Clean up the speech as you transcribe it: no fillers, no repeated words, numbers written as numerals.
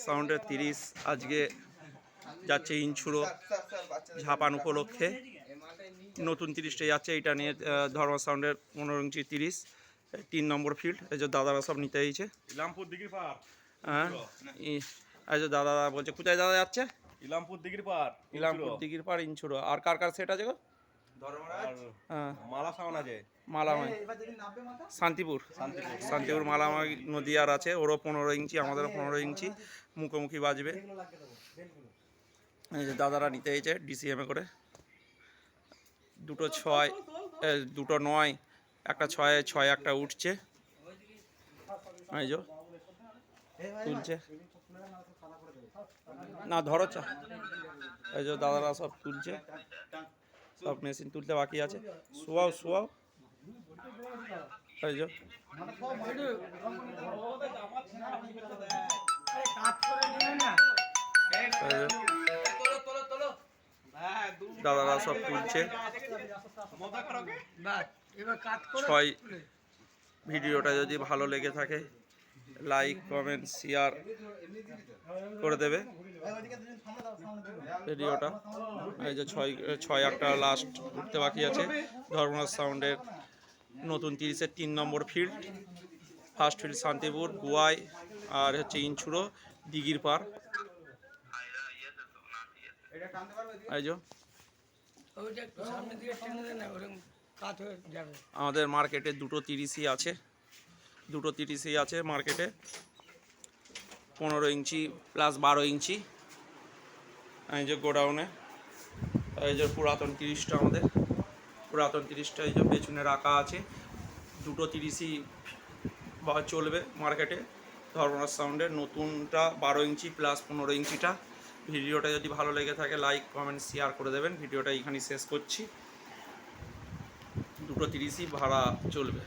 সাউন্ডের 30 আজকে যাচ্ছে ইনছুরো ঝাপান উপলক্ষে নতুন 30টা যাচ্ছে। এটা নিয়ে ধর্ম সাউন্ডের 15 ইঞ্চি 30 3 নম্বর ফিল্ড। এই যে দাদারা সব নিতে এইছে ইলামপুর দিঘির পার। হ্যাঁ, এই যে দাদা বলছে কোথায় দাদা যাচ্ছে? ইলামপুর দিঘির পার, ইলামপুর দিঘির পার ইনছুরো। আর কার কার সেট আছে গো? হ্যাঁ, মালা সাউন্ড আছে, মালামাই শান্তিপুর শান্তিপুর মালামাই নদীয়ার আছে। ওরও 15 ইঞ্চি, আমাদেরও 15 ইঞ্চি মুখোমুখি বাজবে। এই যে দাদারা নিতে এইছে ডিসিএমে করে। দুটো 6, দুটো 9, একটা 6 একটা উঠছে। এই যে তুলছে না, ধরো চা। এই যে দাদারা সব তুলছে, সব মেশিন তুলতে বাকি আছে। শোয়াও শোয়াও। এই যে দাদারা সব তুলছে। 6 ভিডিওটা যদি ভালো লেগে থাকে লাইক কমেন্ট শেয়ার করে দেবে ভিডিওটা। এই যে 6 একটা লাস্ট উঠতে বাকি আছে। ধর্মরাজ সাউন্ডের নতুন 30-এর 3 নম্বর ফিল্ড। ফার্স্ট ফিল্ড শান্তিপুর গুয়াই, আর হচ্ছে ইনছুরো দিঘির পার। এই যে আমাদের মার্কেটে দুটো 30ই আছে, দুটো 30ই আছে মার্কেটে। 15 ইঞ্চি প্লাস 12 ইঞ্চি। এই যে গোডাউনে এই যে পুরাতন 30টা, আমাদের পুরাতন 30টা এই যে পেছনে রাখা আছে। দুটো 30ই চলবে মার্কেটে ধর্মরাজ সাউন্ডের। নতুনটা 12 ইঞ্চি প্লাস 15 ইঞ্চিটা। ভিডিওটা যদি ভালো লেগে থাকে লাইক কমেন্ট শেয়ার করে দেবেন। ভিডিওটা এইখানেই শেষ করছি। দুটো 30ই ভাড়া চলবে।